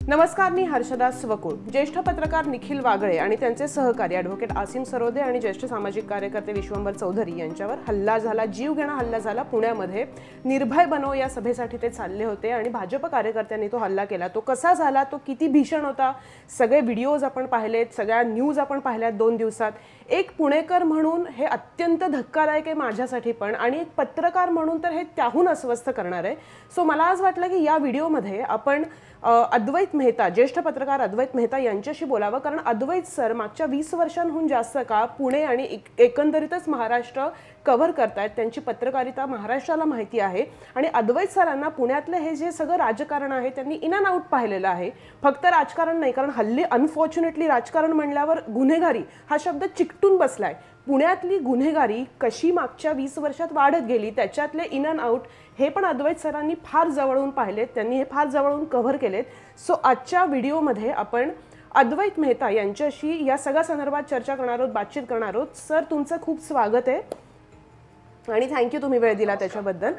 नमस्कार, मी हर्षदा स्वकुळ. ज्येष्ठ पत्रकार निखिल वागळे आणि त्यांचे सहकारी ॲडव्होकेट आसिम सरोदे आणि ज्येष्ठ सामाजिक कार्यकर्ते विश्वंभर चौधरी यांच्यावर हल्ला झाला, जीवघेणा हल्ला झाला. पुण्यामध्ये निर्भय बनो या सभेसाठी ते चालले होते आणि भाजप कार्यकर्त्यांनी तो हल्ला केला. तो कसा झाला, तो किती भीषण होता, सगळे व्हिडिओज आपण पाहिलेत, सगळ्या न्यूज आपण पाहिल्यात 2 दिवसात. एक पुणेकर म्हणून हे अत्यंत धक्कादायक आहे माझ्यासाठी पण, आणि एक पत्रकार म्हणून तर हे त्याहून अस्वस्थ करणार आहे. सो मला आज वाटलं की या व्हिडिओमध्ये आपण अद्वैत मेहता, ज्येष्ठ पत्रकार अद्वैत मेहता यांच्याशी बोलावं, कारण अद्वैत सर मागच्या 20 वर्षांहून जास्त काळ पुणे आणि एकंदरीतच महाराष्ट्र कव्हर करतायत. त्यांची पत्रकारिता महाराष्ट्राला माहिती आहे आणि अद्वैत सरांना पुण्यातलं हे जे सगळं राजकारण आहे त्यांनी इन अँड आउट पाहिलेलं आहे. फक्त राजकारण नाही, कारण हल्ली अनफॉर्च्युनेटली राजकारण म्हणल्यावर गुन्हेगारी हा शब्द चिकटून बसलाय. पुण्यातली गुन्हेगारी कशी मागच्या 20 वर्षात वाढत गेली त्याच्यातले इन अँड आउट हे पण अद्वैत सरांनी फार जवळून पाहिलेत, त्यांनी हे फार जवळून कव्हर केलेत. सो आजच्या व्हिडिओमध्ये आपण अद्वैत मेहता यांच्याशी या सगळ्या संदर्भात चर्चा करणार आहोत, बातचीत करणार आहोत. सर, तुमचं खूप स्वागत आहे आणि थँक्यू तुम्ही वेळ दिला त्याच्याबद्दल.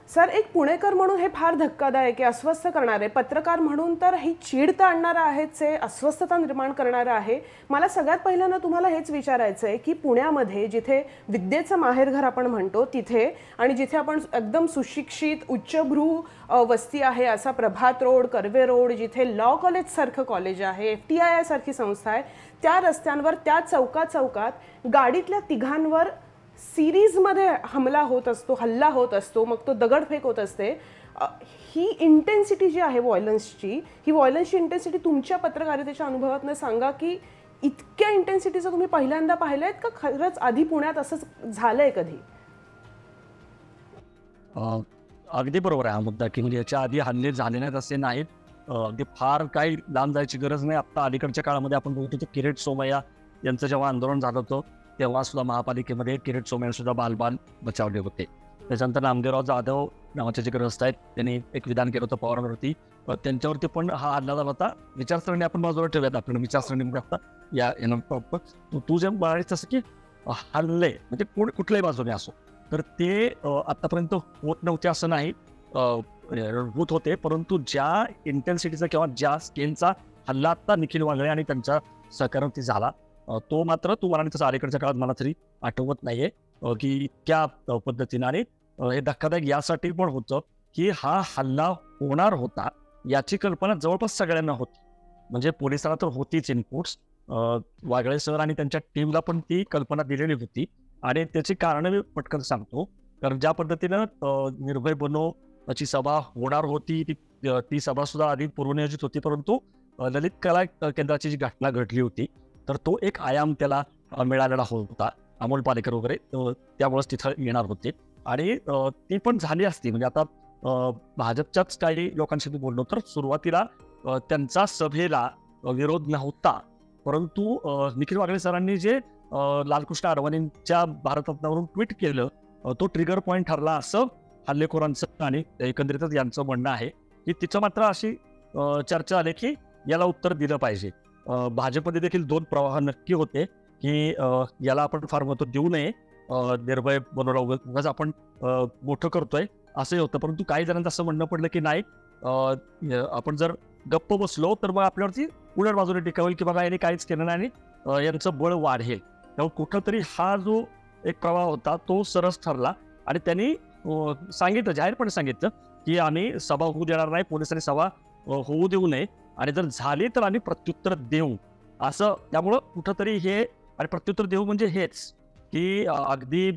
सर, एक पुणेकर म्हणून हे फार धक्कादायक आहे, अस्वस्थ करणार आहे. पत्रकार म्हणून तर ही चीड तर आणणारं आहेच आहे, अस्वस्थता निर्माण करणारं आहे. मला सगळ्यात पहिल्यांदा तुम्हाला हेच विचारायचं आहे की पुण्यामध्ये जिथे विद्येचं माहेरघर आपण म्हणतो तिथे, आणि जिथे आपण एकदम सुशिक्षित उच्चभ्रू वस्ती आहे असा प्रभात रोड, कर्वे रोड, जिथे लॉ कॉलेजसारखं कॉलेज आहे, FTII सारखी संस्था आहे, त्या रस्त्यांवर त्या चौकात गाडीतल्या तिघांवर सिरीजमध्ये हल्ला होत असतो, मग तो दगडफेक होत असते. ही इंटेन्सिटी जी आहे व्हायलन्सची इंटेन्सिटी तुमच्या पत्रकारितेच्या अनुभवातनं सांगा की इतक्या इंटेन्सिटीचं तुम्ही पहिल्यांदा पाहिलंय का खरंच आधी पुण्यात असंच झालंय कधी? अगदी बरोबर आहे हा मुद्दा की म्हणजे याच्या आधी हल्ले झाले नाहीत असे नाहीत. अगदी फार काही लांब जायची गरज नाही. आता अलीकडच्या काळामध्ये आपण बघतो किरीट सोमय्या यांचं जेव्हा आंदोलन झालं होतं तेव्हा सुद्धा महापालिकेमध्ये किरीट सोमय्या सुद्धा बाल बचावले होते. त्याच्यानंतर नामदेवराव जाधव नावाचे जे ग्रस्त आहेत त्यांनी एक विधान केलं होतं पवारांवरती, त्यांच्यावरती पण हा हल्ला झाला होता. विचारसरणी आपण बाजूला ठेवूयात, आपल्याला विचारसरणीमध्ये आता तू जे म्हणालीस तसं की हल्ले म्हणजे कुठल्याही बाजूने असो तर ते आतापर्यंत होत नव्हते असं नाही, होत होते, परंतु ज्या इंटेन्सिटीचा किंवा ज्या स्केलचा हल्ला आता निखिल वागळे आणि त्यांच्या सहकार्यावरती झाला तो मात्र तू म्हणाली तसं अलीकडच्या काळात मला तरी आठवत नाहीये की इतक्या पद्धतीने. आणि हे धक्कादायक यासाठी पण होतं की हा हल्ला होणार होता याची कल्पना जवळपास सगळ्यांना होती. म्हणजे पोलिसांना तर होतीच इनपुट्स, वागळे सर आणि त्यांच्या टीमला पण ती कल्पना दिलेली होती. आणि त्याची कारणं मी पटकन सांगतो. कारण ज्या पद्धतीनं निर्भय बनो ची सभा होणार होती ती सभा सुद्धा आधी पूर्वनियोजित होती, परंतु ललित कला केंद्राची जी घटना घडली होती तर तो एक आयाम त्याला मिळालेला होता. अमोल पालेकर वगैरे त्यामुळेच तिथं येणार होते आणि ती पण झाली असती. म्हणजे आता भाजपच्याच काही लोकांशी मी बोललो तर सुरुवातीला त्यांचा सभेला विरोध नव्हता, परंतु निखिल वागळे सरांनी जे लालकृष्ण अडवाणींच्या भारतरत्नावरून ट्विट केलं तो ट्रिगर पॉईंट ठरला असं हल्लेखोरांचं आणि एकंदरीतच यांचं म्हणणं आहे की तिचं मात्र अशी चर्चा आली की याला उत्तर दिलं पाहिजे. भाजपमध्ये देखील 2 प्रवाह नक्की होते की याला आपण फार महत्त्व देऊ नये, निर्भय बनवला उगाच आपण मोठं करतोय असंही होतं, परंतु काही जणांचं असं म्हणणं पडलं की नाही, आपण जर गप्प बसलो तर मग आपल्यावरती उलट बाजूने टीका होईल की बघा याने काहीच केलं नाही आणि यांचं बळ वाढेल. तेव्हा कुठंतरी हा जो एक प्रवाह होता तो सरस ठरला आणि त्यांनी सांगितलं, जाहीरपणे सांगितलं की आम्ही सभा होऊ देणार नाही, पोलिसांनी सभा होऊ देऊ नये आणि जर झाली तर आम्ही प्रत्युत्तर देऊ असं. त्यामुळं कुठंतरी हे आणि प्रत्युत्तर देऊ म्हणजे हेच की अगदी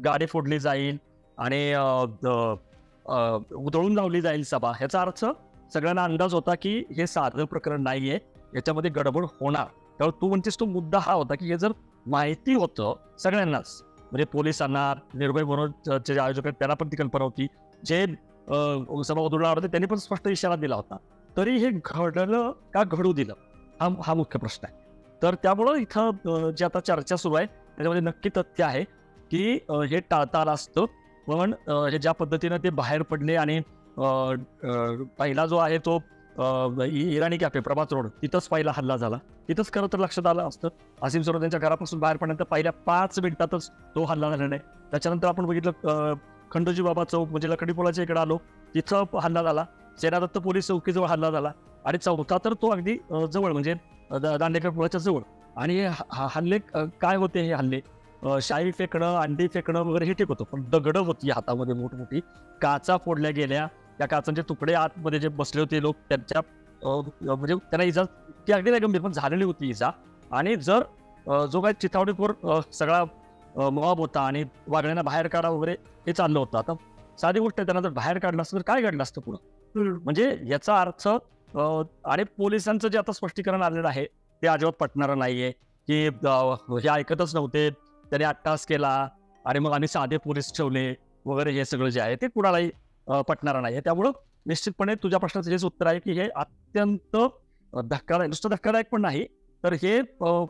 गाडी फोडली जाईल आणि उधळून लावली जाईल सभा. ह्याचा अर्थ सगळ्यांना अंदाज होता की हे साधं प्रकरण नाहीये, याच्यामध्ये गडबड होणार. त्यामुळे तू म्हणतेस तो मुद्दा हा होता की हे जर माहिती होतं सगळ्यांनाच, म्हणजे पोलिसांना, निर्भय बनवचे जे आयोजक आहेत त्यांना पण ती कल्पना होती, जे सभा उधळणार होते त्यांनी पण स्पष्ट इशारा दिला होता, तरी हे घडलं का घडू दिलं हा मुख्य प्रश्न आहे. तर त्यामुळं इथं जी आता चर्चा सुरू आहे त्याच्यामध्ये नक्की तथ्य आहे की हे टाळता आलं असतं, पण हे ज्या पद्धतीनं ते बाहेर पडले आणि पहिला जो आहे तो इराणी कॅफे प्रभात रोड तिथंच पहिला हल्ला झाला, तिथंच खरं तर लक्षात आलं असतं. आसिम सरोदे यांच्या घरापासून बाहेर पडल्यानंतर पहिल्या 5 मिनिटातच तो हल्ला झाला नाही. त्याच्यानंतर आपण बघितलं खंडोजी बाबा चौक म्हणजे लकडी पुलाच्या इकडे आलो, तिथं हल्ला झाला. सेनादत्त पोलीस चौकीजवळ हल्ला झाला. आणि चौथा तर तो अगदी जवळ म्हणजे दांडेकर पुलाच्या जवळ. आणि हल्ले काय होते हे हल्ले, शाई फेकणं, अंडी फेकणं वगैरे हे ठीक होतं, पण दगडं होती हातामध्ये मोठमोठी, काचा फोडल्या गेल्या, त्या काचांचे तुकडे आतमध्ये जे बसले होते लोक त्यांच्या म्हणजे त्यांना इजा ती अगदी नाही गंभीर पण झालेली होती इजा. आणि जर जो काही चिथावणीखोर सगळा मॉब होता आणि वागण्यांना बाहेर काढा वगैरे हे चाललं होतं. आता साधी गोष्ट आहे, त्यांना जर बाहेर काढलं असतं तर काय घडलं असतं पुढं, म्हणजे याचा अर्थ आणि पोलिसांचं जे आता स्पष्टीकरण आलेलं आहे ते अजिबात पटणारं नाहीये की हे ऐकतच नव्हते, त्याने अट्टास केला आणि मग आम्ही साधे पोलीस ठेवले वगैरे, हे सगळं जे आहे ते कुणालाही पटणारं नाहीये. त्यामुळं निश्चितपणे तुझ्या प्रश्नाचं हेच उत्तर आहे की हे अत्यंत धक्कादायक, नुसतं धक्कादायक पण नाही तर हे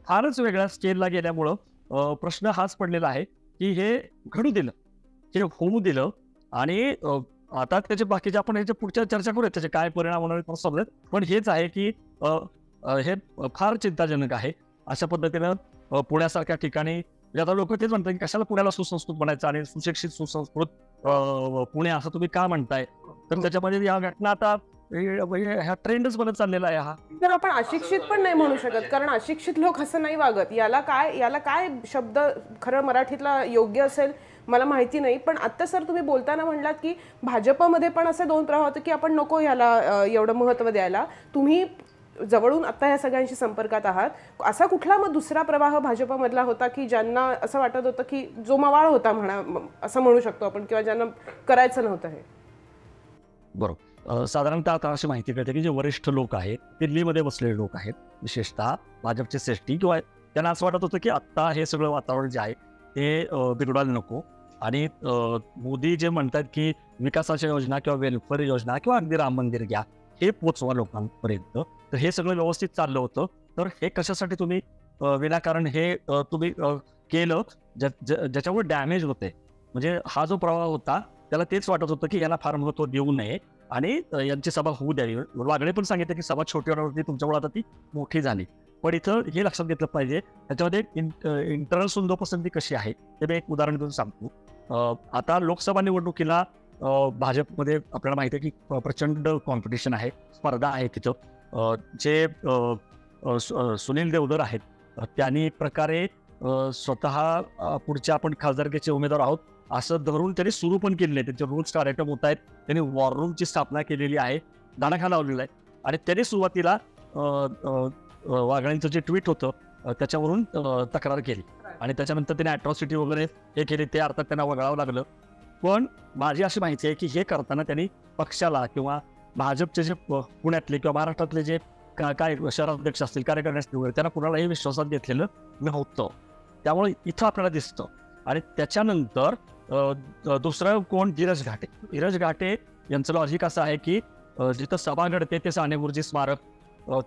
फारच वेगळ्या स्केलला गेल्यामुळं प्रश्न हाच पडलेला आहे की हे घडू दिलं, हे होऊ दिलं. आणि आता त्याचे बाकीचे आपण याच्या पुढच्या चर्चा करूयात त्याचे काय परिणाम होणार समजेल. पण हेच आहे की हे फार चिंताजनक आहे. अशा पद्धतीनं पुण्यासारख्या ठिकाणी म्हणजे आता लोक तेच म्हणतात की कशाला पुण्याला सुसंस्कृत बनायचं आणि सुशिक्षित सुसंस्कृत पुणे असं तुम्ही का म्हणताय, तर त्याच्यामध्ये या घटना आता ह्या ट्रेंडच बनत चाललेला आहे हा. तर आपण अशिक्षित पण नाही म्हणू शकत, कारण अशिक्षित लोक असं नाही वागत. याला काय शब्द खरं मराठीतला योग्य असेल मला माहिती नाही. पण आता सर तुम्ही बोलताना म्हणलात की भाजपमध्ये पण असे दोन प्रवाह होते की आपण नको याला एवढं महत्त्व द्यायला. तुम्ही जवळून आता या सगळ्यांशी संपर्कात आहात, असा कुठला मग दुसरा प्रवाह भाजपमधला होता की ज्यांना असं वाटत होतं की जो मवाळ होता म्हणा असं म्हणू शकतो आपण, किंवा ज्यांना करायचं नव्हतं हे? बरोबर. साधारणतः आता अशी माहिती कळते की जे वरिष्ठ लोक आहेत, दिल्लीमध्ये बसलेले लोक आहेत, विशेषतः भाजपचे श्रेष्ठी, किंवा त्यांना असं वाटत होतं की आत्ता हे सगळं वातावरण जे आहे ते बिघडायला नको. आणि मोदी जे म्हणतात की विकासाच्या योजना किंवा वेलफेअर योजना किंवा अगदी राम मंदिर घ्या, हे पोचवा लोकांपर्यंत, तर हे सगळं व्यवस्थित चाललं होतं. तर हे कशासाठी तुम्ही विनाकारण हे तुम्ही केलं ज्याच्यामुळे डॅमेज होते, म्हणजे हा जो प्रवाह होता त्याला तेच वाटत होतं की याला फार महत्त्व देऊ नये आणि यांची सभा होऊ द्यावी. वागळे पण सांगितलं की सभा छोटी होती तुमच्यामुळे, आता ती मोठी झाली. पण इथं हे लक्षात घेतलं पाहिजे, त्याच्यामध्ये इंटरनल सुंदोपसंती कशी आहे ते मी एक उदाहरण देऊन सांगतो. आता लोकसभा निवडणुकीला भाजपमध्ये आपल्याला माहिती आहे की प्रचंड कॉम्पिटिशन आहे, स्पर्धा आहे तिथं. जे सुनील देवधर आहेत त्यांनी एक प्रकारे स्वतः पुढच्या आपण खासदारकीचे उमेदवार आहोत असं धरून त्यांनी सुरू पण केलेले आहे. त्यांचे रोज कार्यक्रम होत आहेत, त्यांनी वॉर रूमची स्थापना केलेली आहे, दाणाखा लावलेला आहे. आणि त्यांनी सुरुवातीला वाघाळींचं जे ट्विट होतं त्याच्यावरून तक्रार केली आणि त्याच्यानंतर त्यांनी अॅट्रॉसिटी वगैरे हे केली, ते अर्थात त्यांना वगळावं लागलं. पण माझी अशी माहिती आहे की हे करताना त्यांनी पक्षाला किंवा भाजपचे जे पुण्यातले किंवा महाराष्ट्रातले जे काय शहराध्यक्ष असतील, कार्यकारी असतील वगैरे, त्यांना कुणालाही विश्वासात घेतलेलं नव्हतं. त्यामुळे इथं आपल्याला दिसतं. आणि त्याच्यानंतर दुसरं कोण, धीरज घाटे. धीरज घाटे यांचं लॉजिक असं आहे की जिथं सभा घडते ते साने गुरुजी स्मारक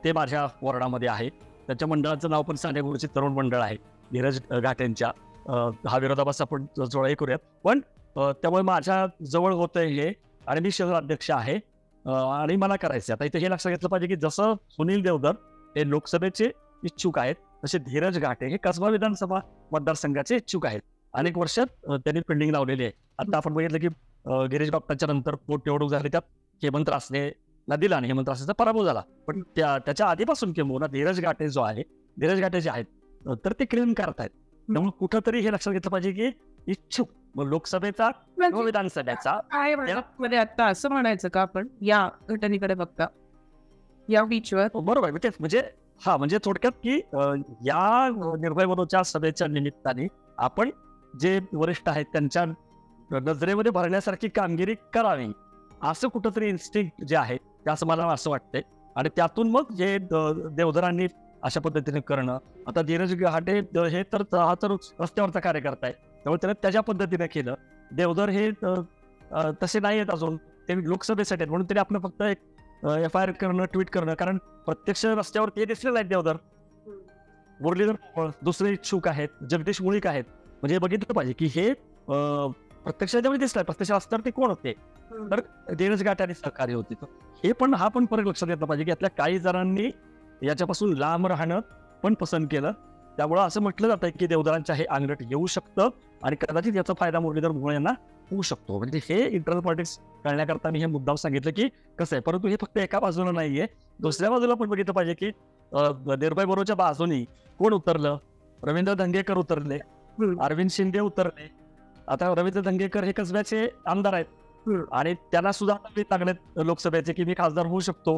ते माझ्या वॉर्डामध्ये आहे. त्याच्या मंडळाचं नाव पण साने गुरुजी तरुण मंडळ आहे धीरज घाटेंच्या. हा विरोधाभास आपण जोळाही करूयात. पण त्यामुळे माझ्या जवळ होतंय हे, आणि मी शहर अध्यक्ष आहे आणि मला करायचं. आता इथे हे लक्षात घेतलं पाहिजे की जसं सुनील देवधर हे लोकसभेचे इच्छुक आहेत, तसे धीरज घाटे हे कसबा विधानसभा मतदारसंघाचे इच्छुक आहेत. अनेक वर्षात त्यांनी पेंडिंग लावलेली आहे. आता आपण बघितलं की गिरीश बापटाच्या नंतर पोटनिवडणूक झाली, त्यात हेमंत रासनेला दिला आणि हेमंत रासनेचा पराभव झाला. पण त्याच्या आधीपासून किंवा धीरज घाटे जो आहे, धीरज घाटे जे आहेत तर ते क्लेम करतायत. त्यामुळे कुठंतरी हे लक्षात घेतलं पाहिजे की इच्छुक लोकसभेचा किंवा विधानसभेचा मध्ये आता असं म्हणायचं का आपण या घटनेकडे बघता या बीचवर? बरोबर आहे. म्हणजे हा, म्हणजे थोडक्यात की या निर्भय विरोधच्या सभेच्या निमित्ताने आपण जे वरिष्ठ आहेत त्यांच्या नजरेमध्ये भरण्यासारखी कामगिरी करावी, असं कुठंतरी इन्स्टिंक्ट जे आहे ते असं मला असं वाटतंय. आणि त्यातून मग जे देवधरांनी अशा पद्धतीने करणं, आता धीरज घाटे हे तर हा तर रस्त्यावरचा कार्यकर्ता आहे, त्यामुळे त्याने त्याच्या पद्धतीने केलं. देवधर हे तसे नाही आहेत अजून, ते लोकसभेसाठी आहेत म्हणून तरी आपलं फक्त एक FIR करणं, ट्विट करणं, कारण प्रत्यक्ष रस्त्यावर ते दिसले नाहीत देवधर. मुरलीधर दुसरे इच्छुक आहेत, जगदीश मुळीक आहेत. म्हणजे बघितलं पाहिजे की हे प्रत्यक्ष त्यामुळे दिसलाय, प्रत्यक्ष रस्त्यावर ते कोण होते, तर धीरज घाटे आणि सहकारी होते. हे पण हा पण फरक लक्षात घेतला पाहिजे की यातल्या काही जणांनी याच्यापासून लांब राहणं पण पसंत केलं. त्यामुळं असं म्हटलं जातं की देवधरांच्या हे अंगलट येऊ शकतं आणि कदाचित याचा फायदा मुरलीधर मोहोळ यांना होऊ शकतो. म्हणजे हे इंटरनल पॉलिटिक्स कळण्याकरता मी हे मुद्दाम सांगितलं की कसं आहे. परंतु हे फक्त एका बाजूला नाहीये, दुसऱ्या बाजूला पण बघितलं पाहिजे की निर्भय बरोबरच्या बाजूनी कोण उतरलं? रवींद्र धंगेकर उतरले, अरविंद शिंदे उतरले. आता रवींद्र धंगेकर हे कसब्याचे आमदार आहेत आणि त्यांना सुद्धा लागलेत लोकसभेचे की मी खासदार होऊ शकतो.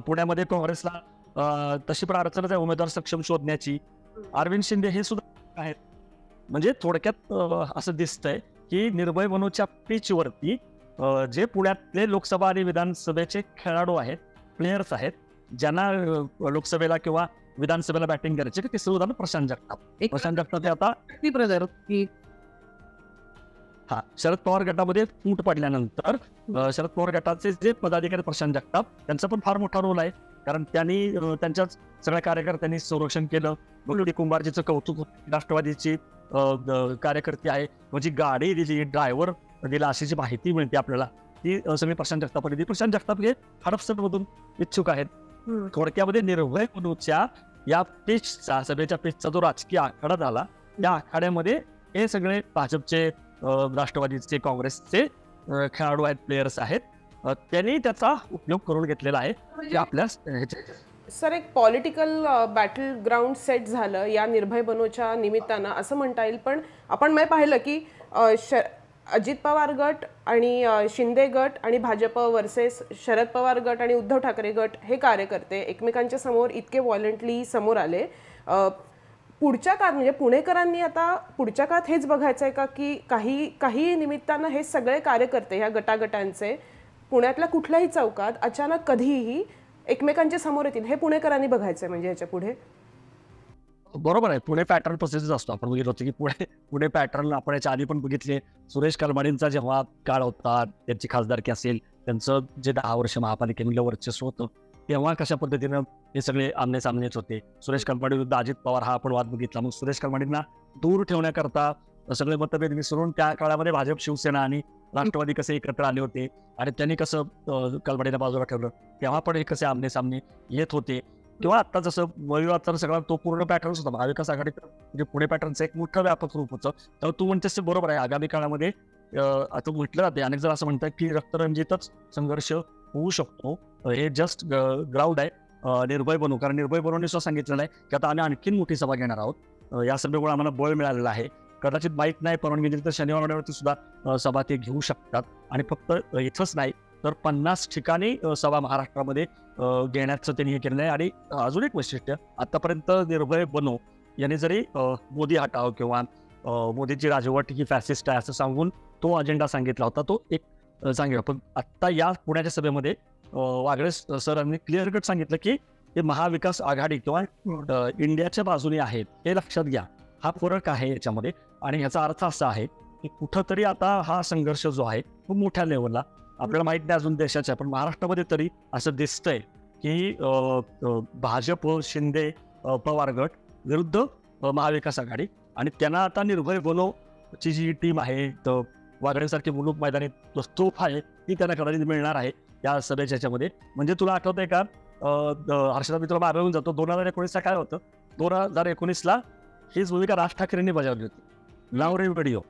पुण्यामध्ये काँग्रेसला तशी पण अडचणच आहे उमेदवार सक्षम शोधण्याची. अरविंद शिंदे हे सुद्धा आहेत. म्हणजे थोडक्यात असं दिसतंय की निर्भय बनोच्या पिचवरती जे पुण्यातले लोकसभा आणि विधानसभेचे खेळाडू आहेत, प्लेयर्स आहेत, ज्यांना लोकसभेला किंवा विधानसभेला बॅटिंग करायची, तिसरं उदाहरण प्रशांत जगताप. प्रशांत जगताप हे आता की शरद पवार गटामध्ये फूट पडल्यानंतर शरद पवार गटाचे जे पदाधिकारी प्रशांत जगताप त्यांचा पण फार मोठा रोल आहे. कारण त्यांनी त्यांच्याच सगळ्या कार्यकर्त्यांनी संरक्षण केलं. भक्ती कुंभारजीचं कौतुक, राष्ट्रवादीची कार्यकर्ते आहे, म्हणजे गाडी दिली, ड्रायव्हर दिला, अशी जी माहिती मिळते आपल्याला ती सगळी प्रशांत जगताप दिली. प्रशांत जगताप हे हडपसरमधून इच्छुक आहेत. थोडक्यामध्ये निर्भय बनूच्या या पिचचा, सभेच्या पिचचा जो राजकीय आखाडा झाला, त्या आखाड्यामध्ये हे सगळे भाजपचे, राष्ट्रवादीचे, काँग्रेसचे खेळाडू आहेत, प्लेयर्स आहेत. त्यांनी त्याचा उपयोग करून घेतलेला आहे की आपल्या. सर, एक पॉलिटिकल बॅटल ग्राउंड सेट झालं या निर्भय बनोच्या निमित्तानं असं म्हणता येईल. पण आपण पाहिलं की अजित पवार गट आणि शिंदे गट आणि भाजप वर्सेस शरद पवार गट आणि उद्धव ठाकरे गट हे कार्यकर्ते एकमेकांच्या समोर इतके व्हायलेंटली समोर आले. पुढच्या काळात म्हणजे पुणेकरांनी आता पुढच्या काळात हेच बघायचं आहे का की काही निमित्तानं हे सगळे कार्यकर्ते ह्या गटागटांचे पुण्यातल्या कुठल्याही चौकात अचानक कधीही एकमेकांच्या समोर येतील, हे पुणेकरांनी बघायचंय म्हणजे ह्याच्या पुढे. बरोबर आहे. पुणे पॅटर्न प्रोसेस असतो. आपण बघितलं होतं की पुणे पॅटर्न आपण याच्या आधी पण बघितले. सुरेश कलमाडींचा जेव्हा काळ होता, त्यांची खासदारकी असेल, त्यांचं जे 10 वर्ष महापालिकेमधलं वर्चस्व होतं, तेव्हा कशा पद्धतीनं हे सगळे आमने सामनेच होते. सुरेश कलमाडी विरुद्ध अजित पवार हा आपण वाद बघितला. मग सुरेश कलमाडींना दूर ठेवण्याकरता सगळे मतभेद विसरून त्या काळामध्ये भाजप, शिवसेना आणि राष्ट्रवादी कसे एकत्र आले होते आणि त्यांनी कसं कलमाडीला बाजूला ठेवलं, तेव्हा पण हे कसे आमने सामने येत होते. किंवा आता जसं मयुराचा सगळा तो पूर्ण पॅटर्न होता. महाविकास आघाडी म्हणजे पुणे पॅटर्नचं एक मोठं व्यापक रूप होतं. तर तू म्हणतेस ते बरोबर आहे. आगामी काळामध्ये आता म्हटलं जाते, अनेक जण असं म्हणतात की रक्तरंजितच संघर्ष होऊ शकतो. हे जस्ट ग्राउंड आहे निर्भय बनू. कारण निर्भय बनूने सुद्धा सांगितलेलं आहे की आता आम्ही आणखीन मोठी सभा घेणार आहोत. या सभेमुळे आम्हाला बळ मिळालेलं आहे. कदाचित माहीत नाही, परवानगी दिली तर शनिवारवरती सुद्धा सभा ते घेऊ शकतात. आणि फक्त इथंच नाही तर 50 ठिकाणी सभा महाराष्ट्रामध्ये घेण्याचं त्यांनी हे केलेलं आहे. आणि अजून एक वैशिष्ट्य, आतापर्यंत निर्भय बनो यांनी जरी मोदी हटाव किंवा मोदीची राजवट ही फॅसिस्ट आहे असं सांगून तो अजेंडा सांगितला होता, तो एक सांगितला. पण आत्ता या पुण्याच्या सभेमध्ये वागळे सरांनी क्लिअर कट सांगितलं की हे महाविकास आघाडी किंवा इंडियाच्या बाजूने आहेत, हे लक्षात घ्या. हा फरक आहे याच्यामध्ये. आणि ह्याचा अर्थ असा आहे की कुठंतरी आता हा संघर्ष जो आहे खूप मोठ्या लेवलला, आपल्याला माहित नाही अजून देशाच्या, पण महाराष्ट्रामध्ये तरी असं दिसतंय की भाजप, शिंदे, पवार गट विरुद्ध महाविकास आघाडी. आणि त्यांना आता निर्भय बनोची जी टीम आहे, तर वागळेसारखी मुलूक मैदानी तोफ आहे, ती त्यांना कदाचित मिळणार आहे या सभेच्या ह्याच्यामध्ये. म्हणजे तुला आठवतंय का, हर्षदा, मी तुला मागवून जातो, 2019ला काय होतं, 2019ला हीच भूमिका राज ठाकरेंनी बजावली होती, लव रे व्हिडिओ.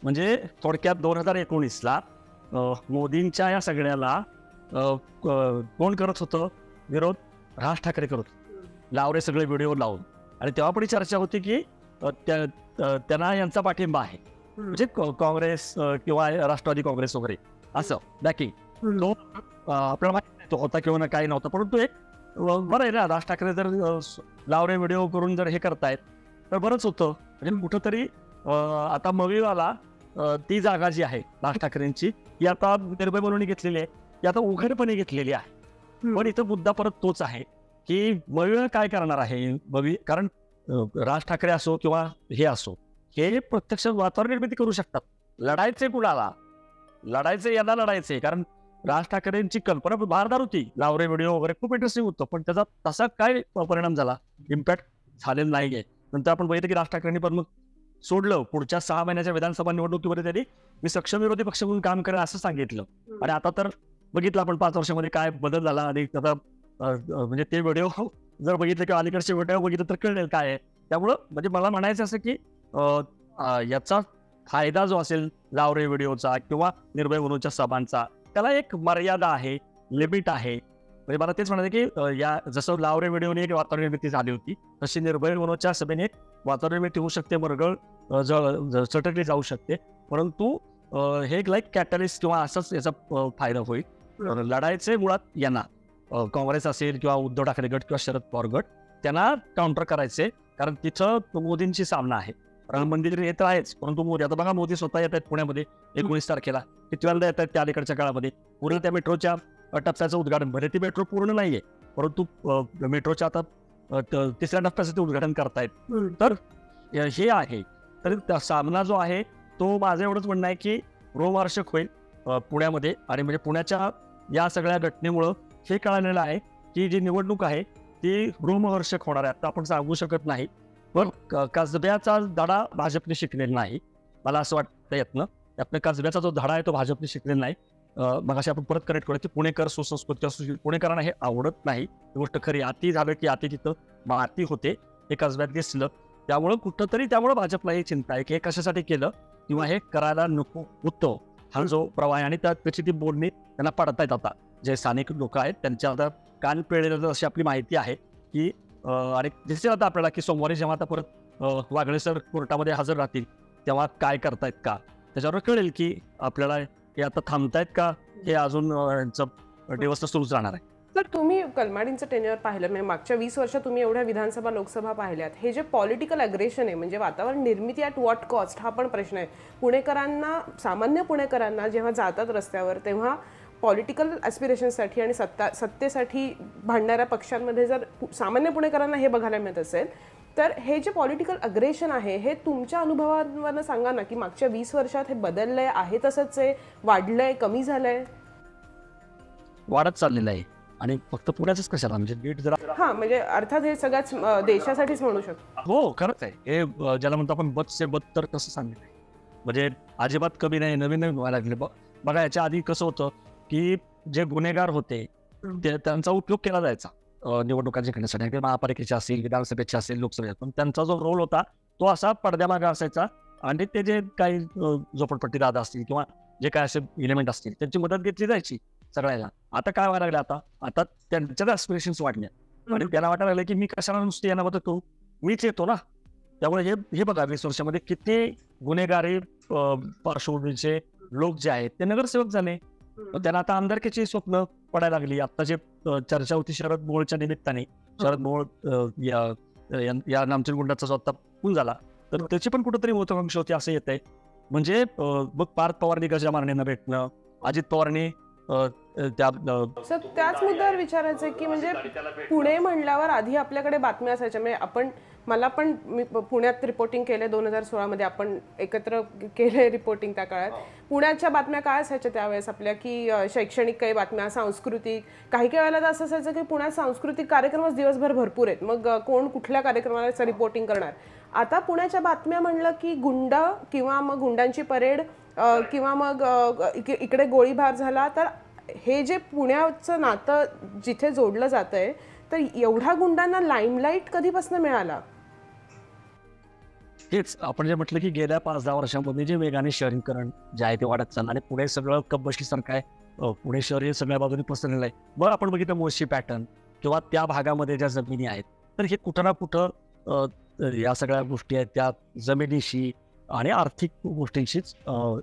म्हणजे थोडक्यात 2019ला मोदींच्या या सगळ्याला कोण करत होतं विरोध? राज ठाकरे करत होते, लावरे सगळे व्हिडिओ लावून. आणि तेव्हा पण चर्चा होती की त्यांना यांचा पाठिंबा आहे, म्हणजे काँग्रेस किंवा राष्ट्रवादी काँग्रेस वगैरे असं बॅकिंग. तो आपल्याला माहिती तो होता किंवा काही नव्हता, परंतु एक बरं आहे ना, राज ठाकरे जर लावरे व्हिडिओ करून जर हे करतायत तर बरंच होतं. म्हणजे कुठंतरी आता मविवाला ती जागा जी आहे राज ठाकरेंची, ती आता निर्भय बनवून घेतलेली आहे, ती आता उघडपणे घेतलेली आहे. पण इथं मुद्दा परत तोच आहे की मविवा काय करणार आहे. कारण राज ठाकरे असो किंवा हे असो, हे प्रत्यक्ष वातावरण निर्मिती करू शकतात. लढायचे कुणाला? लढायचे यांना लढायचे. कारण राज ठाकरेंची कल्पना भारदार होती, लावरे व्हिडिओ वगैरे खूप इंटरेस्टिंग होतं, पण त्याचा तसा काय परिणाम झाला, इम्पॅक्ट झालेला नाहीये. नंतर आपण बघितलं की राज ठाकरेंनी पण मग सोडलं. पुढच्या 6 महिन्याच्या विधानसभा निवडणुकीमध्ये त्यांनी मी सक्षम विरोधी पक्ष म्हणून काम करेन असं सांगितलं. आणि आता तर बघितलं आपण 5 वर्षामध्ये काय बदल झाला. आणि आता म्हणजे ते व्हिडिओ जर बघितले किंवा अलीकडचे व्हिडिओ बघितलं तर कळेल काय आहे. त्यामुळं म्हणजे मला म्हणायचं असं की याचा फायदा जो असेल लावरे व्हिडिओचा किंवा निर्भय मनोच्या सभांचा, त्याला एक मर्यादा आहे, लिमिट आहे. म्हणजे मला तेच म्हणायचं की या जसं लावरे व्हिडिओने एक वातावरण निर्मिती झाली होती, तशी निर्भय मनोच्या सभेने एक वातावरण निर्मिती होऊ शकते, मरगळ चटकली जाऊ शकते. परंतु हे एक लाईक कॅटलिस्ट किंवा असंच याचा फायदा होईल. लढायचे मुळात यांना काँग्रेस असेल किंवा उद्धव ठाकरे गट किंवा शरद पवार गट, त्यांना काउंटर करायचे. कारण तिथं मोदींची सामना आहे. राम मंदिर येत आहेच, परंतु मोदी आता बघा, मोदी स्वतः येत आहेत पुण्यामध्ये 19 तारखेला. कितव्यांदा येत आहेत त्या अलीकडच्या काळामध्ये. पूर्ण त्या मेट्रोच्या टप्प्याचं उद्घाटन, भले ती मेट्रो पूर्ण नाहीये, परंतु मेट्रोच्या आता तिसऱ्या टप्प्याचं ते उद्घाटन करतायत. तर हे आहे. तर सामना जो आहे तो माझं एवढंच म्हणणं आहे की रोमहर्षक होईल पुण्यामध्ये. आणि म्हणजे पुण्याच्या या सगळ्या घटनेमुळं हे कळालेलं आहे की जी निवडणूक आहे ती रोमहर्षक होणार आहे. आता आपण सांगू शकत नाही, पण कसब्याचा धडा भाजपने शिकलेला नाही, मला असं वाटतं. यातनं कसब्याचा जो धडा आहे तो भाजपने शिकलेला नाही. मग अशी आपण परत कनेक्ट करू की पुणेकर सुसंस्कृत, पुणेकरांना हे आवडत नाही. ही गोष्ट खरी. अति झालं की अति तिथं माती होते, हे कसब्यात दिसलं. त्यामुळं कुठंतरी त्यामुळं भाजपला ही चिंता आहे की हे कशासाठी केलं किंवा हे करायला नको होतं, हा जो प्रवाह आहे. आणि त्याची ती बोलणी त्यांना पडतायत. आता जे स्थानिक लोक आहेत त्यांच्या आता कान पिळलेलं अशी आपली माहिती आहे की आणि दिसेल आता आपल्याला की सोमवारी जेव्हा आता परत वागळे सर कोर्टामध्ये हजर राहतील तेव्हा काय करतायत का, त्याच्यावर कळेल की आपल्याला हे आता थांबतायत का, हे अजून यांचं दिवस सुरूच राहणार आहे. तर तुम्ही कलमाडींचं टेन्युअर पाहिलं, म्हणजे मागच्या 20 वर्षात तुम्ही एवढ्या विधानसभा लोकसभा पाहिल्यात. हे जे पॉलिटिकल अग्रेशन आहे, म्हणजे वातावरण निर्मिती ॲट व्हॉट कॉस्ट, हा पण प्रश्न आहे. पुणेकरांना, सामान्य पुणेकरांना जेव्हा जातात रस्त्यावर तेव्हा पॉलिटिकल ॲस्पिरेशनसाठी आणि सत्तेसाठी भांडणाऱ्या पक्षांमध्ये जर सामान्य पुणेकरांना हे बघायला मिळत असेल, तर हे जे पॉलिटिकल अग्रेशन आहे हे तुमच्या अनुभवावरनं सांगा ना, की मागच्या 20 वर्षात हे बदललंय, आहे तसंच आहे, वाढलंय, कमी झालंय? वाढत चाललेलं आहे. आणि फक्त पुण्याचंच कशाला, म्हणजे बीट जरा म्हणजे अर्थात हे सगळ्याच देशासाठीच म्हणू शकतो. हो, खरंच आहे. हे ज्याला म्हणतो आपण बद से बदतर कसं सांगितलं, म्हणजे अजिबात कमी नाही, नवीन नवीन व्हायला लागले. बघा, याच्या आधी कसं होतं की जे गुन्हेगार होते त्यांचा उपयोग केला जायचा निवडणुका जिंकण्यासाठी. महापालिकेचे असेल, विधानसभेचे असेल, लोकसभेत, पण त्यांचा जो रोल होता तो असा पडद्यामागे असायचा. आणि ते जे काही झोपडपट्टी दादा असतील किंवा जे काय असे इलिमेंट असतील त्यांची मदत घेतली जायची सगळ्याला. आता काय व्हायला लागलं, आता त्यांच्याच ॲस्पिरेशन्स वाढल्या आणि त्यांना वाटायला लागलं की मी कशाला नुसती यांना मदत करू, मीच येतो ना. त्यामुळे हे बघा, 20 वर्षामध्ये किती गुन्हेगारी पार्श्वभूमीचे लोक जे आहेत ते नगरसेवक झाले. त्यांना आता आमदारकीची स्वप्न पडायला लागली. आता जे चर्चा होती शरद मोहोळच्या निमित्ताने, शरद मोहोळ या नामचीन गुंडाचा जो आता पूल झाला, तर त्याची पण कुठेतरी महत्वाकांक्षा होती असं येत आहे. म्हणजे बघ, पार्थ पवारनी गजा मारणेंना भेटणं, अजित पवारनी त्याच मुद्द्यावर विचारायचं की म्हणजे पुणे म्हणल्यावर आधी आपल्याकडे बातम्या असायच्या. म्हणजे मला पण, मी पुण्यात रिपोर्टिंग केले 2016 मध्ये, आपण एकत्र केले रिपोर्टिंग त्या काळात. पुण्याच्या बातम्या काय असायच्या त्यावेळेस आपल्या, की शैक्षणिक काही बातम्या, सांस्कृतिक, काही वेळेला तर असं असायचं की पुण्यात सांस्कृतिक कार्यक्रमच दिवसभर भरपूर आहेत, मग कोण कुठल्या कार्यक्रमाला रिपोर्टिंग करणार. आता पुण्याच्या बातम्या म्हणलं की गुंड किंवा मग गुंडांची परेड किंवा मग इकडे गोळीबार झाला. तर हे जे पुण्याचं नातं जिथे जोडलं जातंय, तर एवढ्या गुंडांना लाईमलाईट कधीपासून मिळाला? हेच आपण जे म्हटलं की गेल्या 5-10 वर्षांमध्ये जे वेगाने शहरीकरण जे आहे ते वाढत चाललं आणि पुणे सगळं कपबशीसारखं आहे. पुणे शहर हे सगळ्या बाजूने पसरलेलं आहे. मग आपण बघितलं मुळशी पॅटर्न किंवा त्या भागामध्ये ज्या जमिनी आहेत, तर हे कुठं ना कुठं या सगळ्या गोष्टी आहेत त्या जमिनीशी आणि आर्थिक गोष्टींशीच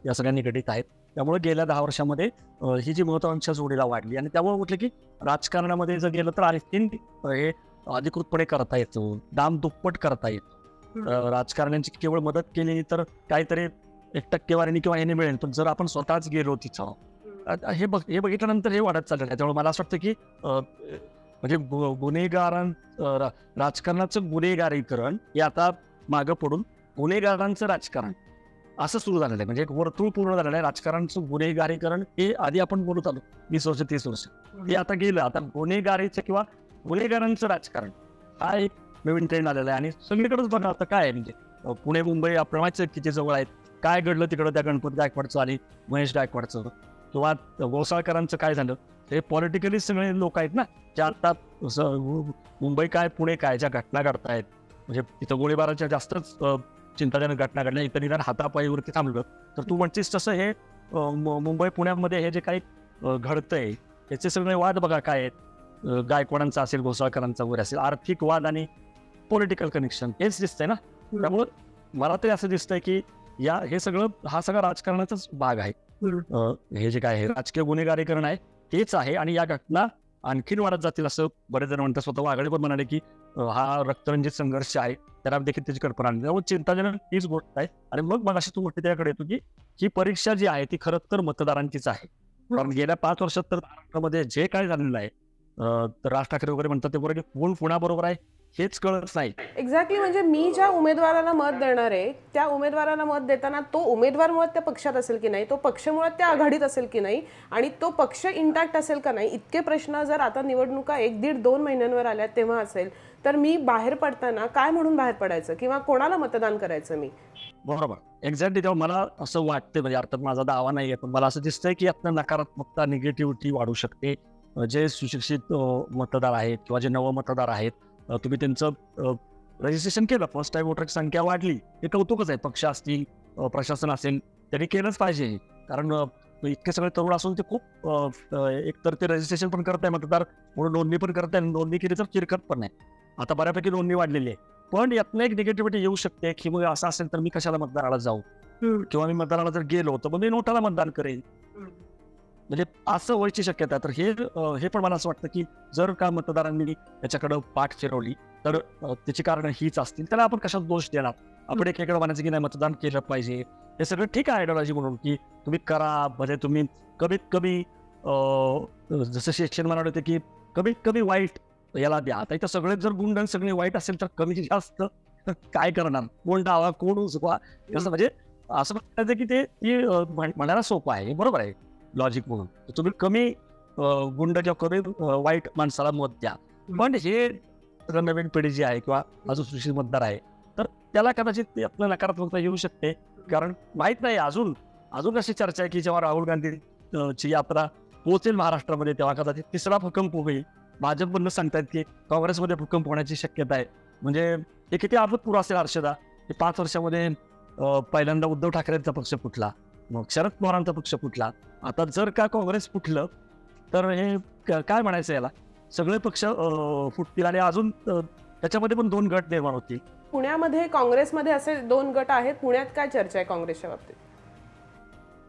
या सगळ्या निगडीत आहेत. त्यामुळे गेल्या 10 वर्षामध्ये ही जी महत्वाकांक्षा जोडीला वाढली आणि त्यामुळे म्हटलं की राजकारणामध्ये जर गेलं तर आणखीन हे अधिकृतपणे करता येतं, दाम दुप्पट करता येतं. राजकारण्यांची केवळ मदत केली तर काहीतरी 1% किंवा हे मिळेल, पण जर आपण स्वतःच गेलो तिथं, हे बघितल्यानंतर हे वाढत चाललेलं आहे. त्यामुळे मला असं वाटतं की म्हणजे राजकारणाचं गुन्हेगारीकरण हे आता मागं पडून गुन्हेगारांचं राजकारण असं सुरू झालेलं आहे. म्हणजे एक वर्तुळ पूर्ण झालेलं आहे. राजकारणाचं गुन्हेगारीकरण हे आधी आपण बोलत आलो 20 वर्ष 30 वर्ष, हे आता गेलं. आता गुन्हेगारीचं किंवा गुन्हेगारांचं राजकारण हा एक नवीन ट्रेंड आलेला आहे. आणि सगळीकडेच बघा आता काय आहे, म्हणजे पुणे मुंबई आपल्या माहिती किती जवळ आहेत. काय घडलं तिकडं त्या गणपती गायकवाडचं आणि महेश गायकवाडचं किंवा गोसाळकरांचं काय झालं, हे पॉलिटिकली सगळे लोक आहेत ना, ज्या आता मुंबई काय पुणे काय ज्या घटना घडतायत, म्हणजे तिथं गोळीबाराच्या जास्तच चिंताजनक घटना घडल्या, इतर निदान हातापायीवरती थांबलं. तर तू म्हणतेस तसं हे मुंबई पुण्यामध्ये हे जे काही घडतंय त्याचे सगळे वाद बघा काय आहेत. गायकवाडांचा असेल, घोसाळकरांचा वगैरे असेल, आर्थिक वाद आणि पॉलिटिकल कनेक्शन हेच दिसतंय ना. त्यामुळं मला तरी असं दिसतंय की हे सगळं हा सगळा राजकारणाचाच भाग आहे. हे जे काय आहे राजकीय गुन्हेगारीकरण आहे तेच आहे. आणि या घटना आणखीन वाढत जातील असं बरेच जण म्हणतात. स्वतः वागळे पण म्हणाले की हा रक्तरंजित संघर्ष आहे, त्याला देखील त्याची कल्पना आली. त्यामुळे चिंताजनक हीच गोष्ट आहे. आणि मग अशी तू गोष्टी त्याकडे येतो की ही परीक्षा जी आहे ती खरं तर मतदारांचीच आहे. कारण गेल्या 5 वर्षात तर महाराष्ट्रामध्ये जे काय झालेलं आहे, तर राज ठाकरे वगैरे म्हणतात ते बरोबर की कोण पुण्याबरोबर आहे हेच कळत नाही. एक्झॅक्टली. म्हणजे मी ज्या उमेदवाराला मत देणार आहे त्या उमेदवाराला मत देताना तो उमेदवार मुळात त्या पक्षात असेल की नाही, तो पक्ष मुळात त्या आघाडीत असेल की नाही, आणि तो पक्ष इंटॅक्ट असेल का नाही, इतके प्रश्न जर आता निवडणुका 1-1.5-2 महिन्यांवर आल्या तेव्हा असेल तर मी बाहेर पडताना काय म्हणून बाहेर पडायचं किंवा कोणाला मतदान करायचं मी. बरोबर, एक्झॅक्टली. तेव्हा मला असं वाटतं, म्हणजे अर्थात माझा दावा नाही आहे, पण मला असं दिसतंय की आता नकारात्मकता, निगेटिव्हिटी वाढू शकते. जे सुशिक्षित मतदार आहेत किंवा जे नव मतदार आहेत, तुम्ही त्यांचं रजिस्ट्रेशन केलं, फर्स्ट टाइम वोटरची संख्या वाढली, हे कौतुकच आहे. पक्ष असतील, प्रशासन असेल, त्यांनी केलंच पाहिजे. कारण इतके सगळे तरुण असून ते खूप एकतर ते रजिस्ट्रेशन पण करत आहे मतदार म्हणून, नोंदणी पण करत आहे, नोंदणी केली तर चिरकत पण नाही. आता बऱ्यापैकी नोंदणी वाढलेली आहे. पण यातनं एक निगेटिव्हिटी येऊ शकते की मग असं असेल तर मी कशाला मतदाराला जाऊ, किंवा मी मतदाराला जर गेलो तर मग मी नोटाला मतदान करेन, म्हणजे असं व्हायची शक्यता. तर हे पण मला असं वाटतं की जर का मतदारांनी त्याच्याकडं पाठ फिरवली तर त्याची कारणं हीच असतील. त्याला आपण कशात दोष देणार. आपण एकीकडे म्हणायचं की नाही मतदान केलं पाहिजे, हे सगळं ठीक आहे आयडिओलॉजी म्हणून की तुम्ही करा, म्हणजे तुम्ही कमीत कमी जसं शिक्षण म्हणाले होते की कमीत कमी वाईट याला द्या. आता इथं सगळेच जर गुंड सगळे वाईट असेल तर कमी जास्त काय करणार, कोण डावा कोण उजवा, कसं, म्हणजे असं म्हणायचं की ते म्हणायला सोपं आहे, बरोबर आहे लॉजिक म्हणून. तुम्ही कमी गुंड किंवा कमी वाईट माणसाला मत द्या. पण हे नवीन पिढी जी आहे किंवा अजून सुशिक्षित मतदार आहे तर त्याला कदाचित आपल्या नकारात्मकता येऊ शकते. कारण माहीत नाही, अजून अशी चर्चा आहे की जेव्हा राहुल गांधीची यात्रा पोहोचेल महाराष्ट्रामध्ये तेव्हा कदाचित तिसरा भूकंप होईल. भाजपमधनं सांगतात की काँग्रेसमध्ये भूकंप होण्याची शक्यता आहे. म्हणजे हे किती अभूतपूर्व असेल हर्षदा. 5 वर्षामध्ये पहिल्यांदा उद्धव ठाकरेंचा पक्ष फुटला, मग शरद पवारांचा पक्ष फुटला, आता जर का काँग्रेस फुटलं तर हे काय म्हणायचं, याला सगळे पक्ष फुटतील आणि अजून त्याच्यामध्ये पण 2 गट निर्माण होतील. पुण्यामध्ये काँग्रेसमध्ये असे 2 गट आहेत. पुण्यात काय चर्चा आहे काँग्रेसच्या बाबतीत?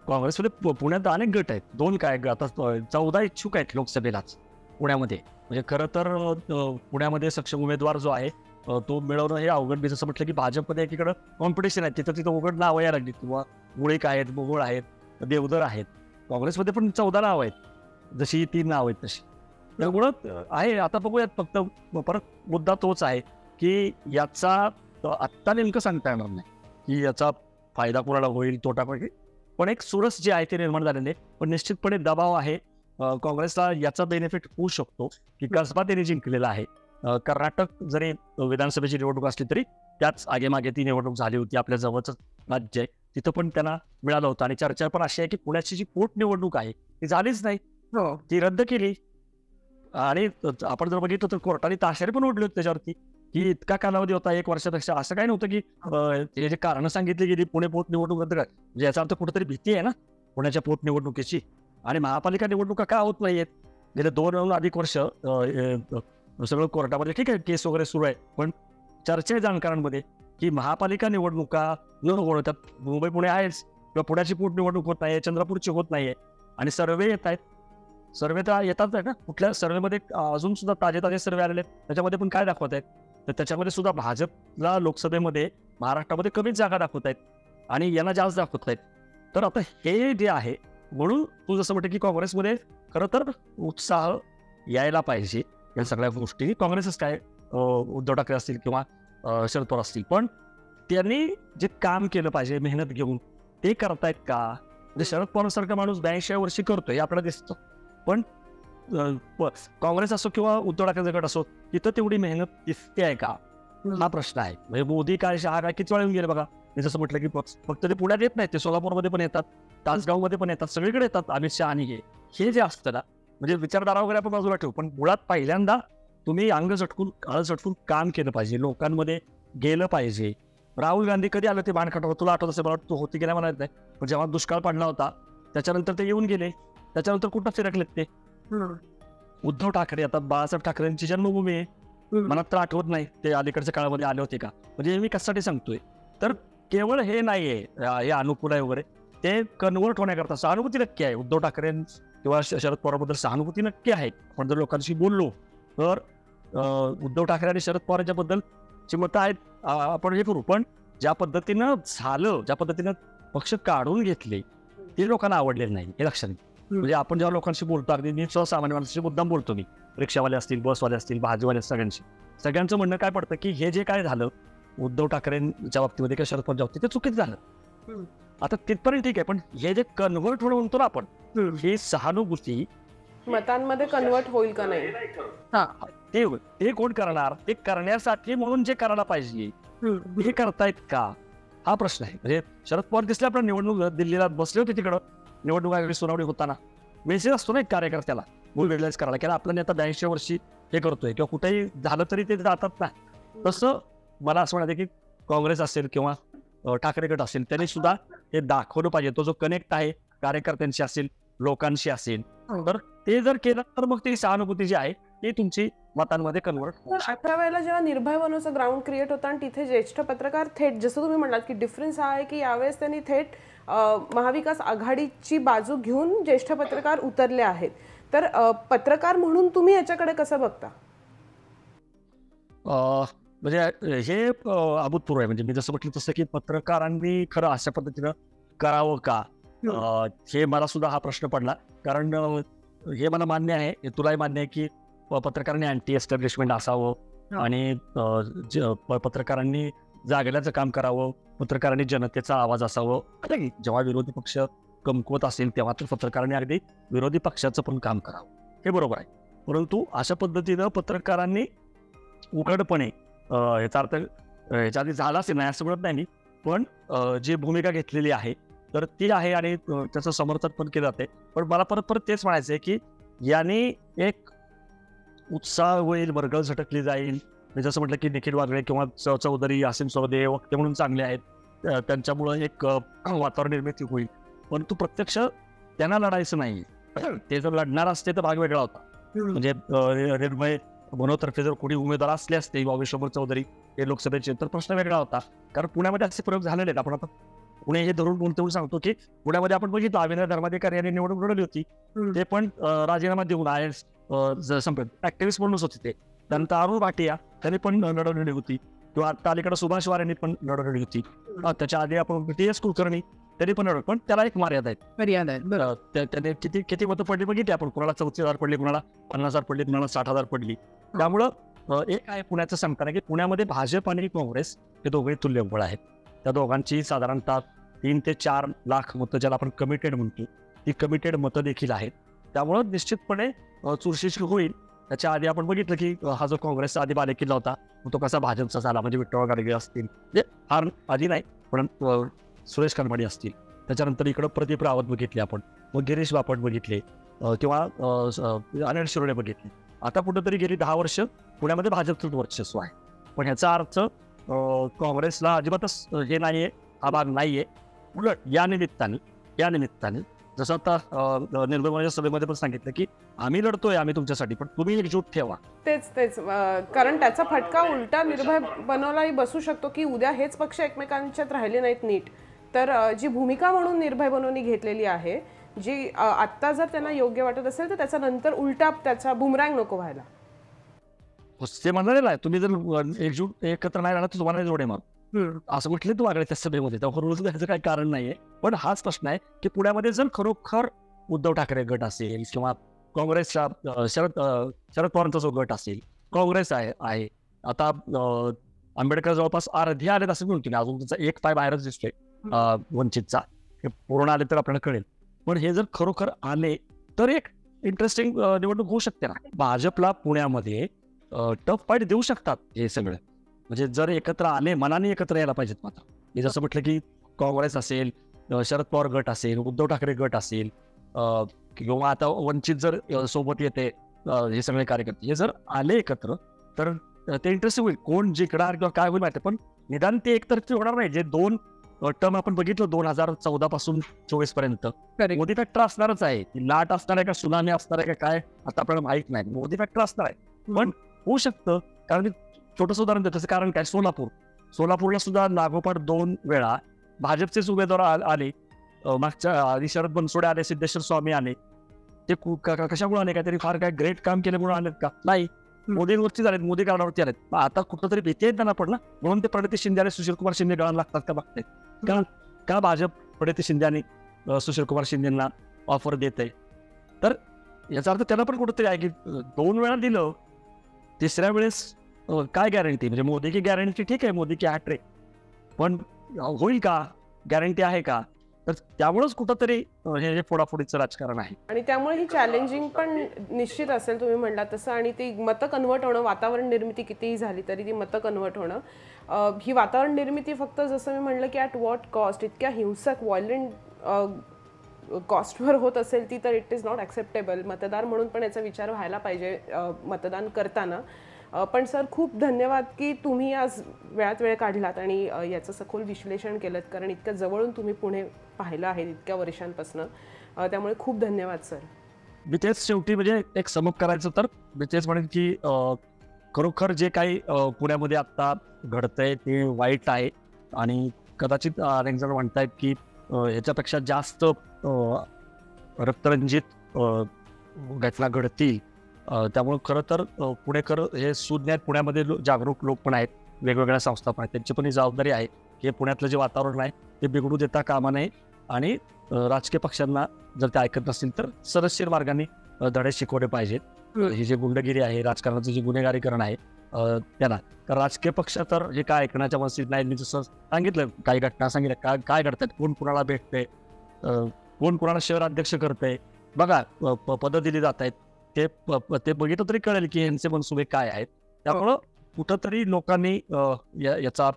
काँग्रेसमध्ये पुण्यात अनेक गट आहेत. 2 काय, आता 14 इच्छुक आहेत लोकसभेलाच पुण्यामध्ये. म्हणजे खरं तर पुण्यामध्ये सक्षम उमेदवार जो आहे तो मिळवणं हे अवघड. मी जसं म्हटलं की भाजपमध्ये एकीकडं कॉम्पिटिशन आहे, तिथं उघड नावं यायला लागली, किंवा मुळीक आहेत, मोहोळ आहेत, देवधर आहेत. काँग्रेसमध्ये पण 14 नावं आहेत, जशी 3 नावं आहेत तशी. त्यामुळं आहे. आता बघूयात. फक्त परत मुद्दा तोच आहे की याचा आत्ता नेमकं सांगता येणार नाही की याचा फायदा कोणाला होईल, तोटा पाहिजे. पण एक सुरस जे आहे ते निर्माण झालेले. पण निश्चितपणे दबाव आहे. काँग्रेसला याचा बेनिफिट होऊ शकतो की कसबा त्यांनी जिंकलेला आहे. कर्नाटक जरी विधानसभेची निवडणूक असली तरी त्याच आगेमागे ती निवडणूक झाली होती. आपल्या जवळचं राज्य आहे, तिथं पण त्यांना मिळालं होतं. आणि चर्चा पण अशी आहे की पुण्याची जी पोटनिवडणूक आहे ती झालीच नाही, ती रद्द केली. आणि आपण जर बघितलं तर कोर्टाने ताशेरे पण ओढले होते त्याच्यावरती की इतका कालावधी होता 1 वर्षापेक्षा. असं काही नव्हतं की हे जे कारणं सांगितली गेली पुणे पोटनिवडणूक रद्द, म्हणजे याचा अर्थ कुठेतरी भीती आहे ना पुण्याच्या पोटनिवडणुकीची. आणि महापालिका निवडणुका का होत नाहीयेत गेले 2 अधिक वर्ष? सगळं कोर्टामध्ये ठीक आहे, केस वगैरे सुरू आहे, पण चर्चा आहे जाणकारांमध्ये की महापालिका निवडणुका न होतात. मुंबई पुणे आहेच, किंवा पुण्याची पोटनिवडणूक होत नाहीये, चंद्रपूरची होत नाहीये. आणि सर्वे येत आहेत, सर्वे तर येतात आहे ना. कुठल्या सर्वेमध्ये अजून सुद्धा ताजे सर्वे आलेले आहेत, त्याच्यामध्ये पण काय दाखवत आहेत, तर त्याच्यामध्ये सुद्धा भाजपला लोकसभेमध्ये महाराष्ट्रामध्ये कमीच जागा दाखवत आहेत आणि यांना जास्त दाखवत आहेत. तर आता हे जे आहे, म्हणून तू जसं म्हणते की काँग्रेसमध्ये खरं तर उत्साह यायला पाहिजे या सगळ्या गोष्टी. काँग्रेसच काय, उद्धव ठाकरे असतील किंवा शरद पवार असतील, पण त्यांनी जे काम केलं पाहिजे मेहनत घेऊन ते करतायत का? म्हणजे शरद पवारांसारखा माणूस 82 वर्षी करतोय हे आपल्याला दिसतं, पण काँग्रेस असो किंवा उद्धव ठाकरेंचा गट असो तिथं तेवढी मेहनत दिसते आहे का, हा प्रश्न आहे. म्हणजे मोदी काय, शहा काय किती वेळा येऊन गेले बघा. मी जसं म्हटलं की फक्त ते पुण्यात येत नाहीत, ते सोलापूरमध्ये पण येतात, तासगावमध्ये पण येतात, सगळीकडे येतात अमित शहा. आणि हे जे असतं ना, म्हणजे विचारधारा वगैरे आपण बाजूला ठेवू, पण मुळात पहिल्यांदा तुम्ही अंग झटकून काळ झटकून काम केलं पाहिजे, लोकांमध्ये गेलं पाहिजे, राहुल गांधी कधी आलं ते बाणखटावर, तुला आठवत असेल, मला वाटतं तू होती गेल्या म्हणत नाही, पण जेव्हा दुष्काळ पडला होता त्याच्यानंतर ते येऊन गेले, त्याच्यानंतर कुठं फिरकलेत ते. उद्धव ठाकरे, आता बाळासाहेब ठाकरेंची जन्मभूमी आहे, मला तर आठवत नाही ते अलीकडच्या काळामध्ये आले होते का. म्हणजे मी कशासाठी सांगतोय, तर केवळ हे नाहीये हे अनुकूल आहे वगैरे, ते कन्व्हर्ट होण्याकरता सहानुभूती नक्की आहे. उद्धव ठाकरे किंवा शरद पवारबद्दल सहानुभूती नक्की आहे. आपण जर लोकांशी बोललो तर उद्धव ठाकरे आणि शरद पवार याच्याबद्दलची मतं आहेत, आपण हे करू. पण ज्या पद्धतीनं झालं, ज्या पद्धतीनं पक्ष काढून घेतले, ते लोकांना आवडलेलं नाही, हे लक्षात घ्या. म्हणजे आपण जेव्हा लोकांशी बोलतो, अगदी मी सर्वसामान्य माणसाशी मुद्दाम बोलतो, मी रिक्षावाले असतील, बसवाले असतील, भाजीवाले, सगळ्यांचं म्हणणं काय पडतं की हे जे काय झालं उद्धव ठाकरेंच्या बाबतीमध्ये किंवा शरद पवारच्या बाबतीत ते चुकीचं झालं. आता तिथपर्यंत ठीक आहे, पण हे जे कन्व्हर्ट होणं म्हणतो ना आपण, ही सहानुभूती मतांमध्ये कन्वर्ट होईल का नाही, ते कोण करणार, ते करण्यासाठी म्हणून जे करायला पाहिजे हे करतायत का, हा प्रश्न आहे. म्हणजे शरद पवार दिसले आपल्या निवडणूक दिल्लीला बसले होते, तिकडं निवडणूक आयोगाची सुनावणी होताना मेसेज असतो ना एक कार्यकर्त्याला मोबिलाइज करायला, की आपला नेता 82 वर्षी हे करतोय किंवा कुठेही झालं तरी ते जातात ना. तसं मला असं म्हणायचं की काँग्रेस असेल किंवा ठाकरे गट असेल, त्यांनी सुद्धा हे दाखवलं पाहिजे. तो जो कनेक्ट आहे कार्यकर्त्यांशी असेल, लोकांशी असेल, तर ते जर केलं तर मग ती सहानुभूती जी आहे ती तुमची मतांमध्ये कन्वर्ट. 18 वेळेला जेव्हा निर्भय बनवचं ग्राउंड क्रिएट होतं आणि तिथे ज्येष्ठ पत्रकार थेट, जसं तुम्ही म्हणालात की डिफरन्स हा आहे की यावेळेस त्यांनी थेट महाविकास आघाडीची बाजू घेऊन ज्येष्ठ पत्रकार उतरले आहेत. तर पत्रकार म्हणून तुम्ही याच्याकडे कसं बघता? म्हणजे हे अभूतपूर्व आहे. म्हणजे मी जसं म्हटलं तसं की पत्रकारांनी खरं अशा पद्धतीनं करावं का, हे मला सुद्धा हा प्रश्न पडला. कारण हे मला मान्य आहे, हे तुलाही मान्य आहे की पत्रकारांनी अँटी एस्टॅब्लिशमेंट असावं आणि पत्रकारांनी जागल्याचं काम करावं, पत्रकारांनी जनतेचा आवाज असावं. जेव्हा विरोधी पक्ष कमकुवत असेल तेव्हा तर पत्रकारांनी अगदी विरोधी पक्षाचं पण काम करावं, हे बरोबर आहे. परंतु अशा पद्धतीनं पत्रकारांनी उघडपणे, ह्याचा अर्थ ह्याच्या आधी झाला असेल नाही असं म्हणत नाही मी, पण जी भूमिका घेतलेली आहे तर ती आहे आणि त्याचं समर्थन पण केलं जाते. पण मला परत तेच म्हणायचं आहे की याने एक उत्साह होईल, वर्गळ झटकली जाईल. मी जसं म्हटलं की निखिल वागळे किंवा चौधरी, आसिम सरोदे वक्ते म्हणून चांगले आहेत, त्यांच्यामुळं एक वातावरण निर्मिती होईल. परंतु प्रत्यक्ष त्यांना लढायचं नाही. ते जर लढणार असते तर भाग वेगळा होता. म्हणजे निर्भय बनवतर्फे जर कोणी उमेदवार असले असते, विश्वंभर चौधरी हे लोकसभेचे, तर प्रश्न वेगळा होता. कारण पुण्यामध्ये असे प्रयोग झालेले आहेत. आपण आता पुणे हे धरून बोलतो सांगतो की पुण्यामध्ये आपण बघितलं अविनाश धर्माधिकारी यांनी निवडणूक लढवली होती, ते पण राजीनामा देऊन IAS ऍक्टिव्हिस्ट म्हणूनच होते ते. त्यानंतर अरुण भाटिया त्यांनी पण लढवलेली होती, किंवा आता अलीकडे सुभाष वार यांनी पण लढवलेली होती. त्याच्या आधी आपण TS कुलकर्णी त्यांनी पण लढवलं, पण त्याला एक मर्यादा आहे. त्याने किती मतं पडली बघितली आपण, कुणाला 34,000 पडली, कुणाला 50,000 पडली, कुणाला 60,000 पडली. त्यामुळं एक आहे पुण्याचं सांगताना की पुण्यामध्ये भाजप आणि काँग्रेस हे दोघे तुल्यबळ आहेत. त्या दोघांची साधारणतः 3 ते 4 लाख मतं, ज्याला आपण कमिटेड म्हणतो, ती कमिटेड मतं देखील आहेत. त्यामुळं निश्चितपणे चुरशीची होईल. त्याच्या आधी आपण बघितलं की हा जो काँग्रेसचा आधी बालेकिल्ला होता तो कसा भाजपचा झाला. म्हणजे विठ्ठल गाडगे असतील, म्हणजे फार आधी नाही पण सुरेश कानमाडी असतील, त्याच्यानंतर इकडं प्रदीप रावत बघितले आपण, मग गिरीश बापट बघितले, किंवा अनिल शिरोडे बघितले. आता कुठंतरी गेली 10 वर्ष पुण्यामध्ये भाजपचंच वर्चस्व आहे. पण ह्याचा अर्थ काँग्रेसला अजिबातच हे नाहीये, हा भाग नाहीये. उलट या निमित्ताने जसं आता निर्भय सभेमध्ये पण सांगितलं की आम्ही लढतोय, आम्ही तुमच्यासाठी, पण तुम्ही एकजूट ठेवा. तेच कारण त्याचा फटका उलटा निर्भय बनवलाही बसू शकतो की उद्या हेच पक्ष एकमेकांच्यात राहिले नाहीत नीट, तर जी भूमिका म्हणून निर्भय बनवणी घेतलेली आहे, जी आत्ता जर त्यांना योग्य वाटत असेल तर त्याचा नंतर उलटा त्याचा बुमरँग नको व्हायला. ते म्हणालेलं आहे, तुम्ही जर एकजूट एकत्र नाही राहणार तर तुम्हाला जोडे मार, असं म्हटलं तू वागळे त्या सभेमध्ये. त्यावर त्याचं काही कारण नाहीये. पण हाच प्रश्न आहे की पुण्यामध्ये जर खरोखर उद्धव ठाकरे गट असेल किंवा काँग्रेसच्या शरद पवारांचा जो गट असेल, काँग्रेस आहे आता आंबेडकर जवळपास अर्धे आलेत असं म्हणतो मी, अजून त्याचा एक पाय बाहेरच दिसतोय वंचितचा, हे पूर्ण आले तर आपल्याला कळेल. पण हे जर खरोखर आले तर एक इंटरेस्टिंग निवडणूक होऊ शकते ना. भाजपला पुण्यामध्ये टफ फाईट देऊ शकतात हे सगळं. म्हणजे जर एकत्र आले, मनाने एकत्र यायला पाहिजेत. मात्र मी जसं म्हटलं की काँग्रेस असेल, शरद पवार गट असेल, उद्धव ठाकरे गट असेल, किंवा आता वंचित जर सोबत येते, हे सगळे कार्यकर्ते हे जर आले एकत्र तर ते इंटरेस्टिंग होईल, कोण जिंकणार किंवा काय होईल माहिती, पण निदान ते एकतर्फी होणार नाही. जे 2 टर्म आपण बघितलं 2014 पासून 24 पर्यंत, मोदी फॅक्टर असणारच आहे. ती लाट असणार आहे का, सुनामी असणार आहे का, काय आता आपल्याला माहित नाही. मोदी फॅक्टर असणार आहे, पण होऊ शकतं. कारण मी छोटंसं उदाहरण देतो. त्याचं कारण काय, सोलापूरला सुद्धा लागोपाठ 2 वेळा भाजपचेच उमेदवार आले. मागच्या आधी शरद बनसोडे आले, सिद्धेश्वर स्वामी आले. ते कशामुळे आले, काहीतरी फार काय ग्रेट काम केल्यामुळे आलेत का, नाही, मोदींवरती झालेत, मोदी कारणावरती आलेत. आता कुठं तरी भीती आहेत त्यांना पण ना, म्हणून ते प्रणिती शिंदे आणि सुशीलकुमार शिंदे गळायला लागतात का बघतायत. कारण का भाजप प्रणिती शिंदे आणि सुशीलकुमार शिंदेना ऑफर देत आहे. तर याचा अर्थ त्यांना पण कुठंतरी आहे की 2 वेळा दिलं, तिसऱ्या वेळेस काय गॅरंटी, म्हणजे मोदी की गॅरंटी ठीक आहे, मोदी की हॅट्रिक, पण होईल का, गॅरंटी आहे का. तर त्यामुळेच कुठंतरी हे जे फोडाफोडीचं राजकारण आहे. आणि त्यामुळे ही चॅलेंजिंग पण निश्चित असेल, तुम्ही म्हणला तसं. आणि ती मतं कन्वर्ट होणं, वातावरण निर्मिती कितीही झाली तरी ती मतं कन्वर्ट होणं, ही वातावरण निर्मिती फक्त जसं मी म्हणलं की ॲट व्हॉट कॉस्ट, इतक्या हिंसक व्हायलेंट कॉस्टवर होत असेल ती, तर इट इज नॉट ॲक्सेप्टेबल. मतदार म्हणून पण याचा विचार व्हायला पाहिजे मतदान करताना. पण सर, खूप धन्यवाद की तुम्ही आज वेळात वेळ काढलात आणि याचं सखोल विश्लेषण केलं, कारण इतक्या जवळून तुम्ही पुणे पाहिलं आहे इतक्या वर्षांपासून. त्यामुळे खूप धन्यवाद सर. मी तेच शेवटी म्हणजे एक समप करायचं तर मी तेच म्हणेन की खरोखर जे काही पुण्यामध्ये आता घडतंय ते वाईट आहे. आणि कदाचित अनेक जण म्हणतायत की ह्याच्यापेक्षा जास्त रक्तरंजित घटना घडतील. त्यामुळे खरं तर पुणेकर हे सुज्ञ आहेत, पुण्यामध्ये जागरूक लोक पण आहेत, वेगवेगळ्या संस्था पण आहेत, त्यांची पण ही जबाबदारी आहे की पुण्यातलं जे वातावरण आहे ते बिघडू देता कामा नये. आणि राजकीय पक्षांना जर ते ऐकत नसतील तर सरसशीर मार्गाने धडे शिकवले पाहिजेत. ही जी गुंडगिरी आहे, राजकारणाचं जे गुन्हेगारीकरण आहे त्यांना, तर राजकीय पक्ष तर हे काय ऐकण्याच्या मनस्थितीत नाही. मी जसं सांगितलं, काही घटना सांगितल्या, काय घडतात, कोण कुणाला भेटतंय, कोण कुणाला शहराध्यक्ष करतंय, बघा पदं दिली जात आहेत, ते बघितलं तरी कळेल की यांचे मनसुबे काय आहेत. त्यामुळं कुठंतरी लोकांनी याचा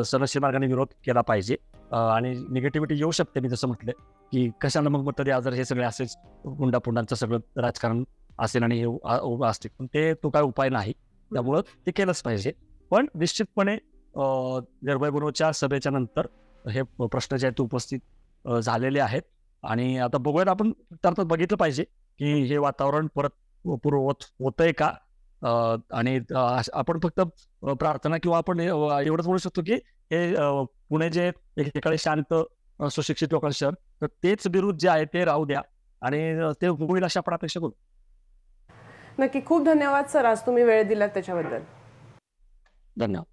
सरसशीर मार्गाने विरोध केला पाहिजे. आणि निगेटिव्हिटी येऊ शकते, मी जसं म्हटलं की कशाला मग मत द्या जर हे सगळे असेच गुंडापुंडांचं सगळं राजकारण असेल आणि हे उभं असतील, पण तो काय उपाय नाही. त्यामुळं ते केलंच पाहिजे. पण निश्चितपणे निर्भय बनवच्या सभेच्या नंतर हे प्रश्न जे आहेत ते उपस्थित झालेले आहेत. आणि आता बघूयात, आपण अर्थात बघितलं पाहिजे की हे वातावरण परत पूर्ववत होतंय का. आणि आपण फक्त प्रार्थना किंवा आपण एवढंच म्हणू शकतो की हे पुणे जे एकेकाळी शांत सुशिक्षित लोकांचं शहर, तर तेच विरुद्ध जे आहे ते राहू द्या आणि ते होईल अशी आपण अपेक्षा करू. नक्की. खूप धन्यवाद सर, आज तुम्ही वेळ दिलात त्याच्याबद्दल. धन्यवाद.